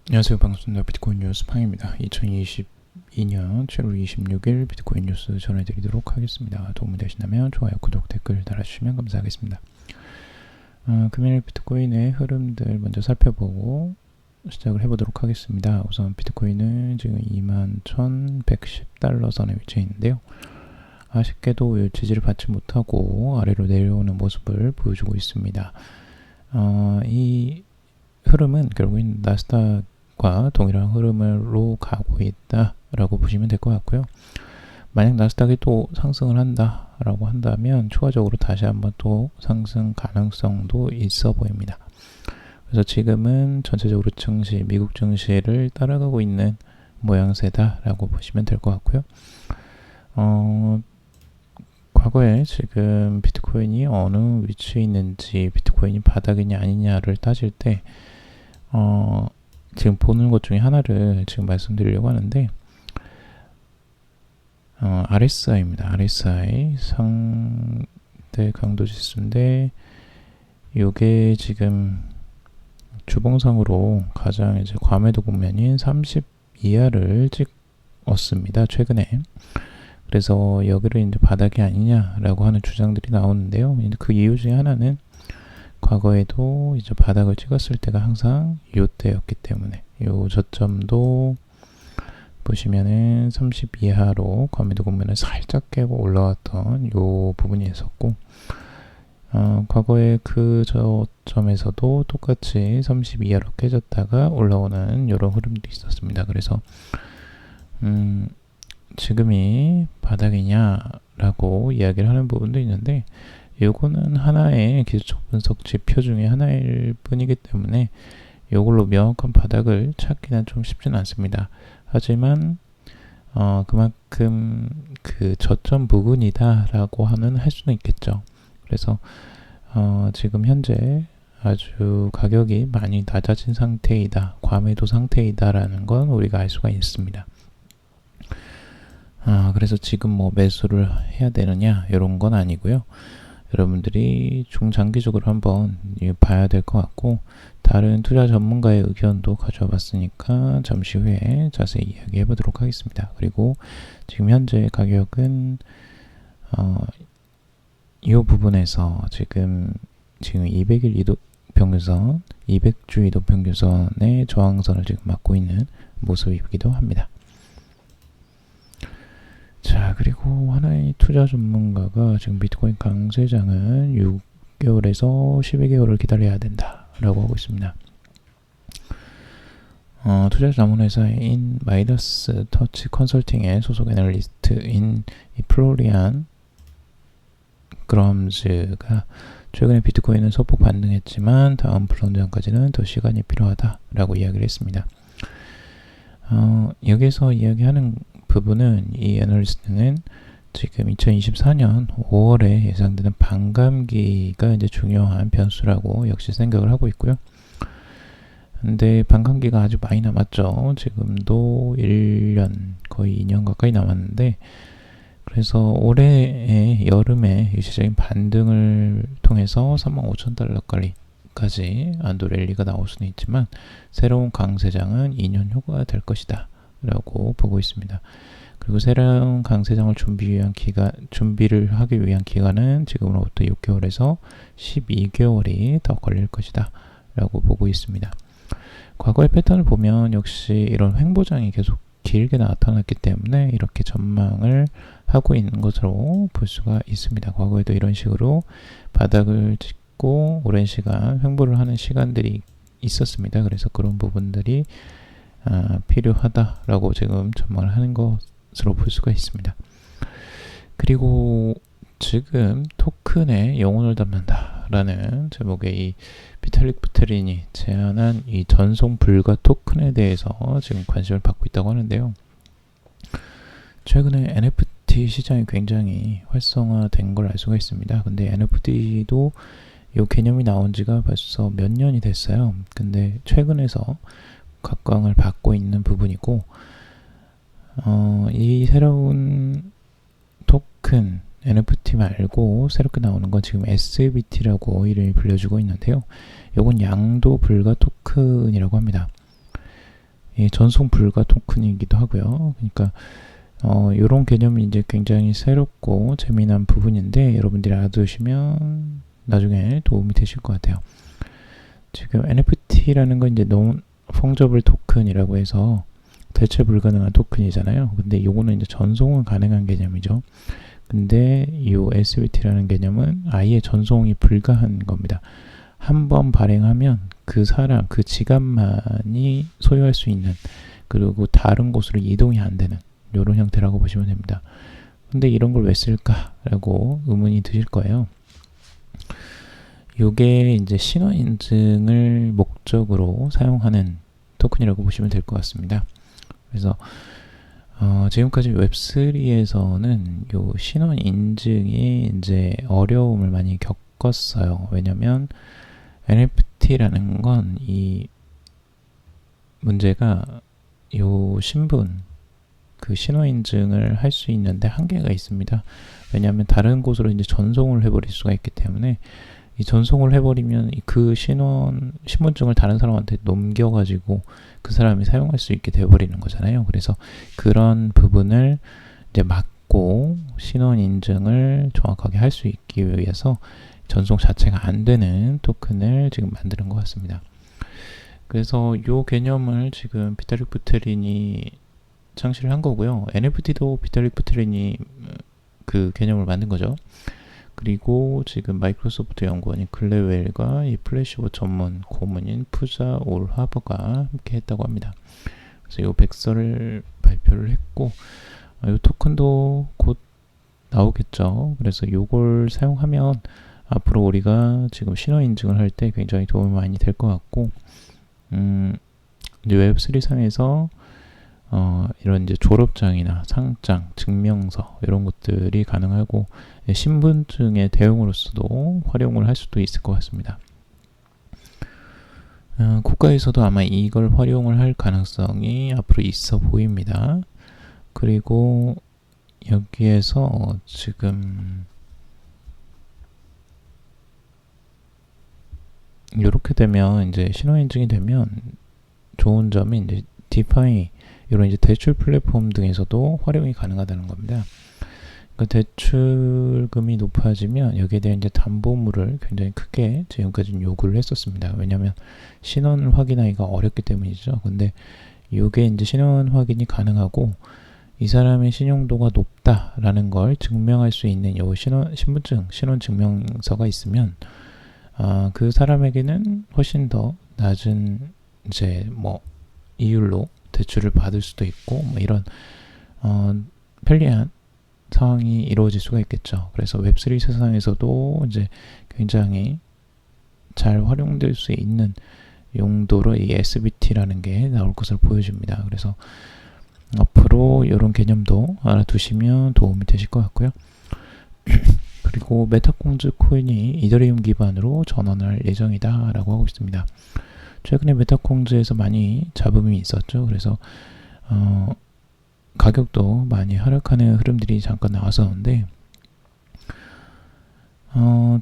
안녕하세요. 반갑습니다. 비트코인 뉴스 팡입니다. 2022년 7월 26일 비트코인 뉴스 전해드리도록 하겠습니다. 도움이 되신다면 좋아요, 구독, 댓글 달아주시면 감사하겠습니다. 금일 비트코인의 흐름들 먼저 살펴보고 시작을 해보도록 하겠습니다. 우선 비트코인은 지금 21,110달러 선에 위치해 있는데요. 아쉽게도 지지를 받지 못하고 아래로 내려오는 모습을 보여주고 있습니다. 이 흐름은 결국엔 나스닥과 동일한 흐름으로 가고 있다라고 보시면 될 것 같고요. 만약 나스닥이 또 상승을 한다라고 한다면 추가적으로 다시 한번 또 상승 가능성도 있어 보입니다. 그래서 지금은 전체적으로 증시, 미국 증시를 따라가고 있는 모양새다라고 보시면 될 것 같고요. 과거에 지금 비트코인이 어느 위치에 있는지, 비트코인이 바닥이냐 아니냐를 따질 때 지금 보는 것 중에 하나를 지금 말씀드리려고 하는데, RSI입니다. RSI 상대 강도 지수인데, 요게 지금 주봉상으로 가장 이제 과매도 국면인 30 이하를 찍었습니다. 최근에. 그래서 여기를 이제 바닥이 아니냐라고 하는 주장들이 나오는데요. 그 이유 중에 하나는 과거에도 이제 바닥을 찍었을 때가 항상 이때였기 때문에, 요 저점도 보시면은 30 이하로 과매도 국면을 살짝 깨고 올라왔던 요 부분이 있었고, 과거에 그 저점에서도 똑같이 30 이하로 깨졌다가 올라오는 이런 흐름도 있었습니다. 그래서 지금이 바닥이냐라고 이야기를 하는 부분도 있는데, 요거는 하나의 기술적 분석 지표 중에 하나일 뿐이기 때문에 요걸로 명확한 바닥을 찾기는 좀 쉽지는 않습니다. 하지만 그만큼 그 저점 부근이다라고 할 수는 있겠죠. 그래서 지금 현재 아주 가격이 많이 낮아진 상태이다, 과매도 상태이다라는 건 우리가 알 수가 있습니다. 그래서 지금 뭐 매수를 해야 되느냐 이런 건 아니고요. 여러분들이 중장기적으로 한번 봐야 될 것 같고, 다른 투자 전문가의 의견도 가져와 봤으니까 잠시 후에 자세히 이야기해 보도록 하겠습니다. 그리고 지금 현재 가격은 이 부분에서 지금 200일 이동평균선, 200주 이동평균선의 저항선을 지금 막고 있는 모습이기도 합니다. 자, 그리고 하나의 투자 전문가가 지금 비트코인 강세장은 6개월에서 12개월을 기다려야 된다 라고 하고 있습니다. 투자 자문회사인 마이더스 터치 컨설팅의 소속 애널리스트인 플로리안 그럼즈가 최근에 비트코인은 소폭 반등했지만 다음 불안정까지는 더 시간이 필요하다라고 이야기를 했습니다. 여기서 이야기하는 부분은, 이 애널리스트는 지금 2024년 5월에 예상되는 반감기가 이제 중요한 변수라고 역시 생각을 하고 있고요. 근데 반감기가 아주 많이 남았죠. 지금도 1년, 거의 2년 가까이 남았는데, 그래서 올해의 여름에 일시적인 반등을 통해서 35,000달러까지 안도 랠리가 나올 수는 있지만, 새로운 강세장은 2년 후가 될 것이다 라고 보고 있습니다. 그리고 새로운 강세장을 준비를 하기 위한 기간은 지금으로부터 6개월에서 12개월이 더 걸릴 것이다 라고 보고 있습니다. 과거의 패턴을 보면 역시 이런 횡보장이 계속 길게 나타났기 때문에 이렇게 전망을 하고 있는 것으로 볼 수가 있습니다. 과거에도 이런 식으로 바닥을 찍고 오랜 시간 횡보를 하는 시간들이 있었습니다. 그래서 그런 부분들이 필요하다라고 지금 전망을 하는 것으로 볼 수가 있습니다. 그리고 지금 토큰에 영혼을 담는다라는 제목의 이 비탈릭 부테린이 제안한 이 전송 불가 토큰에 대해서 지금 관심을 받고 있다고 하는데요. 최근에 NFT 시장이 굉장히 활성화된 걸 알 수가 있습니다. 근데 NFT도 이 개념이 나온 지가 벌써 몇 년이 됐어요. 근데 최근에서 각광을 받고 있는 부분이고, 이 새로운 토큰 NFT 말고 새롭게 나오는 건 지금 SBT라고 이름이 불려지고 있는데요. 이건 양도 불가 토큰이라고 합니다. 전송 불가 토큰이기도 하고요. 그러니까 이런 개념이 이제 굉장히 새롭고 재미난 부분인데 여러분들이 알아두시면 나중에 도움이 되실 것 같아요. 지금 NFT라는 건 이제 Non Fungible 토큰이라고 해서 대체 불가능한 토큰이잖아요. 근데 요거는 이제 전송은 가능한 개념이죠. 근데 이 SBT라는 개념은 아예 전송이 불가한 겁니다. 한번 발행하면 그 사람, 그 지갑만이 소유할 수 있는, 그리고 다른 곳으로 이동이 안 되는 이런 형태라고 보시면 됩니다. 근데 이런 걸 왜 쓸까라고 의문이 드실 거예요. 요게 이제 신원 인증을 목적으로 사용하는 토큰이라고 보시면 될 것 같습니다. 그래서 지금까지 웹3에서는 요 신원 인증이 이제 어려움을 많이 겪었어요. 왜냐면 NFT라는 건 이 문제가 요 신분, 그 신원 인증을 할 수 있는데 한계가 있습니다. 왜냐하면 다른 곳으로 이제 전송을 해버릴 수가 있기 때문에 이 전송을 해버리면 그 신분증을 다른 사람한테 넘겨가지고 그 사람이 사용할 수 있게 돼버리는 거잖아요. 그래서 그런 부분을 이제 막고 신원 인증을 정확하게 할 수 있기 위해서 전송 자체가 안 되는 토큰을 지금 만드는 것 같습니다. 그래서 이 개념을 지금 비탈릭 부테린이 창시를 한 거고요. NFT도 비탈릭 부테린이 그 개념을 만든 거죠. 그리고 지금 마이크로소프트 연구원인 글래웰과 이 플래시보 전문 고문인 푸자 올하버가 함께 했다고 합니다. 그래서 이 백서를 발표를 했고 이 토큰도 곧 나오겠죠. 그래서 이걸 사용하면 앞으로 우리가 지금 신원 인증을 할 때 굉장히 도움이 많이 될 것 같고, 이제 웹3 상에서 이런 이제 졸업장이나 상장, 증명서 이런 것들이 가능하고 신분증의 대용으로서도 활용을 할 수도 있을 것 같습니다. 국가에서도 아마 이걸 활용을 할 가능성이 앞으로 있어 보입니다. 그리고 여기에서 지금 이렇게 되면 이제 신원 인증이 되면 좋은 점이 이제 디파이 이런 이제 대출 플랫폼 등에서도 활용이 가능하다는 겁니다. 그러니까 대출금이 높아지면 여기에 대한 이제 담보물을 굉장히 크게 지금까지는 요구를 했었습니다. 왜냐하면 신원을 확인하기가 어렵기 때문이죠. 근데 이게 이제 신원 확인이 가능하고 이 사람의 신용도가 높다라는 걸 증명할 수 있는 요 신분증, 신원 증명서가 있으면 그 사람에게는 훨씬 더 낮은 이제 뭐 이율로 대출을 받을 수도 있고 뭐 이런 편리한 상황이 이루어질 수가 있겠죠. 그래서 웹3 세상에서도 이제 굉장히 잘 활용될 수 있는 용도로 이 SBT라는 게 나올 것을 보여줍니다. 그래서 앞으로 이런 개념도 알아두시면 도움이 되실 것 같고요. 그리고 메타콩즈 코인이 이더리움 기반으로 전환할 예정이다 라고 하고 있습니다. 최근에 메타콩즈에서 많이 잡음이 있었죠. 그래서 가격도 많이 하락하는 흐름들이 잠깐 나왔었는데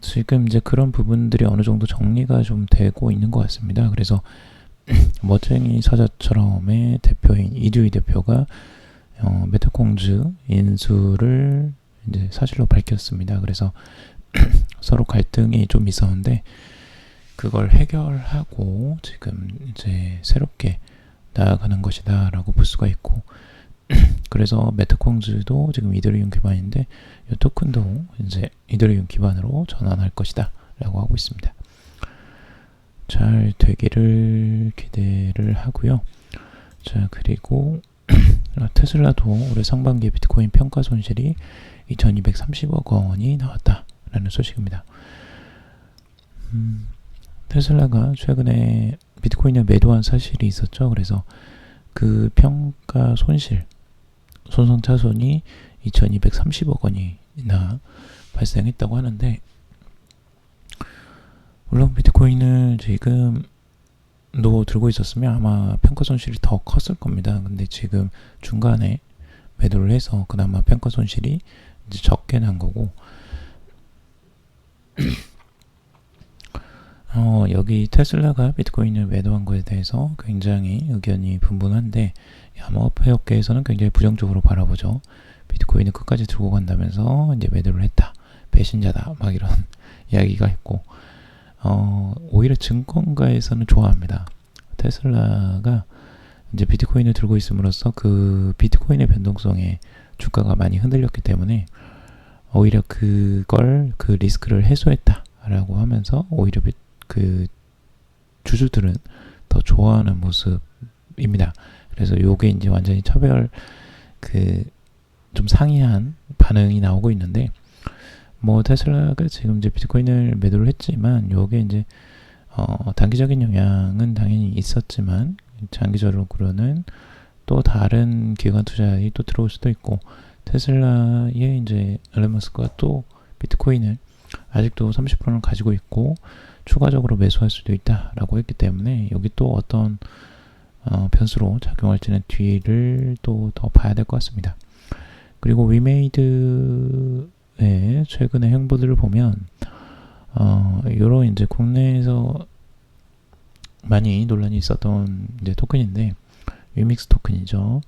지금 이제 그런 부분들이 어느 정도 정리가 좀 되고 있는 것 같습니다. 그래서 멋쟁이 사자처럼의 대표인 이듀이 대표가 메타콩즈 인수를 이제 사실로 밝혔습니다. 그래서 서로 갈등이 좀 있었는데 그걸 해결하고 지금 이제 새롭게 나아가는 것이다 라고 볼 수가 있고 그래서 메타콩즈도 지금 이더리움 기반인데 이 토큰도 이제 이더리움 기반으로 전환할 것이다 라고 하고 있습니다. 잘 되기를 기대를 하고요. 자, 그리고 테슬라도 올해 상반기에 비트코인 평가 손실이 2230억 원이 나왔다라는 소식입니다. 테슬라가 최근에 비트코인을 매도한 사실이 있었죠. 그래서 그 평가 손상차손이 2230억 원이나 발생했다고 하는데 물론 비트코인을 지금 들고 있었으면 아마 평가 손실이 더 컸을 겁니다. 근데 지금 중간에 매도를 해서 그나마 평가 손실이 이제 적게 난 거고 여기 테슬라가 비트코인을 매도한 거에 대해서 굉장히 의견이 분분한데 암호화폐업계에서는 굉장히 부정적으로 바라보죠. 비트코인을 끝까지 들고 간다면서 이제 매도를 했다. 배신자다. 막 이런 이야기가 있고 오히려 증권가에서는 좋아합니다. 테슬라가 이제 비트코인을 들고 있음으로써 그 비트코인의 변동성에 주가가 많이 흔들렸기 때문에 오히려 그 리스크를 해소했다라고 하면서 오히려 그 주주들은 더 좋아하는 모습입니다. 그래서 요게 이제 완전히 차별 좀 상이한 반응이 나오고 있는데 테슬라가 지금 이제 비트코인을 매도를 했지만 요게 이제 단기적인 영향은 당연히 있었지만 장기적으로는 또 다른 기관 투자에 또 들어올 수도 있고 테슬라의 이제 앨런 머스크가 또 비트코인을 아직도 30%는 가지고 있고 추가적으로 매수할 수도 있다라고 했기 때문에 여기 또 어떤 변수로 작용할지는 뒤를 또 더 봐야 될 것 같습니다. 그리고 위메이드의 최근의 행보들을 보면 요런 이제 국내에서 많이 논란이 있었던 이제 토큰인데 위믹스 토큰이죠.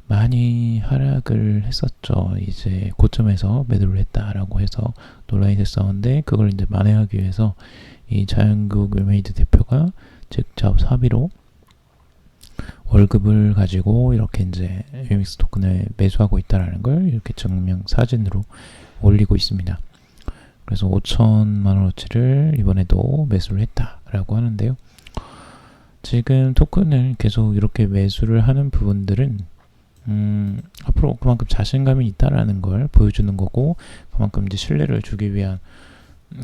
많이 하락을 했었죠. 이제 고점에서 매도를 했다라고 해서 논란이 됐었는데 그걸 이제 만회하기 위해서 이 자연국 위메이드 대표가 직접 사비로 월급을 가지고 이렇게 이제 위믹스 토큰을 매수하고 있다라는 걸 이렇게 증명 사진으로 올리고 있습니다. 그래서 5천만 원어치를 이번에도 매수를 했다라고 하는데요. 지금 토큰을 계속 이렇게 매수를 하는 부분들은 앞으로 그만큼 자신감이 있다라는 걸 보여주는 거고 그만큼 이제 신뢰를 주기 위한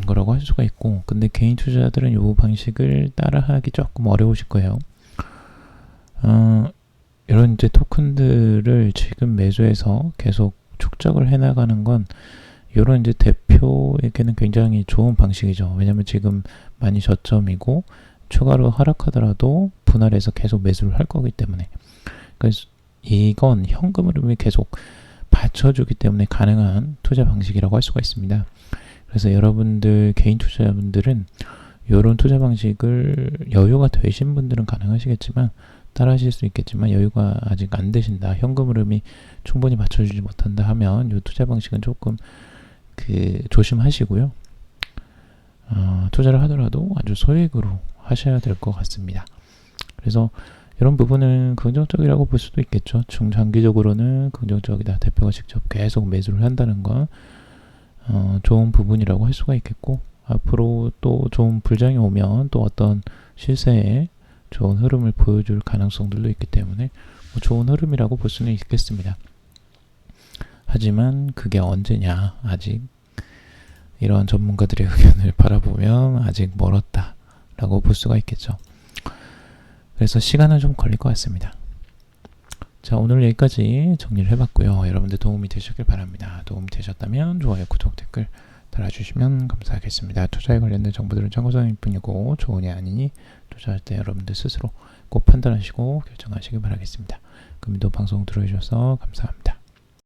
거라고 할 수가 있고 근데 개인 투자자들은 이 방식을 따라하기 조금 어려우실 거예요. 이런 이제 토큰들을 지금 매수해서 계속 축적을 해나가는 건 이런 이제 대표에게는 굉장히 좋은 방식이죠. 왜냐면 지금 많이 저점이고 추가로 하락하더라도 분할해서 계속 매수를 할 거기 때문에 그래서 이건 현금 흐름이 계속 받쳐주기 때문에 가능한 투자 방식이라고 할 수가 있습니다. 그래서 여러분들 개인 투자자분들은 이런 투자 방식을 여유가 되신 분들은 가능하시겠지만 따라 하실 수 있겠지만 여유가 아직 안 되신다. 현금 흐름이 충분히 받쳐주지 못한다 하면 이 투자 방식은 조금 조심하시고요. 투자를 하더라도 아주 소액으로 하셔야 될 것 같습니다. 그래서 이런 부분은 긍정적이라고 볼 수도 있겠죠. 중장기적으로는 긍정적이다. 대표가 직접 계속 매수를 한다는 건 좋은 부분이라고 할 수가 있겠고 앞으로 또 좋은 불장이 오면 또 어떤 실세에 좋은 흐름을 보여줄 가능성들도 있기 때문에 좋은 흐름이라고 볼 수는 있겠습니다. 하지만 그게 언제냐 아직 이러한 전문가들의 의견을 바라보면 아직 멀었다라고 볼 수가 있겠죠. 그래서 시간은 좀 걸릴 것 같습니다. 자, 오늘 여기까지 정리를 해봤고요. 여러분들 도움이 되셨길 바랍니다. 도움이 되셨다면 좋아요, 구독, 댓글 달아주시면 감사하겠습니다. 투자에 관련된 정보들은 참고성일 뿐이고 좋으니 아니니 투자할 때 여러분들 스스로 꼭 판단하시고 결정하시길 바라겠습니다. 금일도 방송 들어주셔서 감사합니다.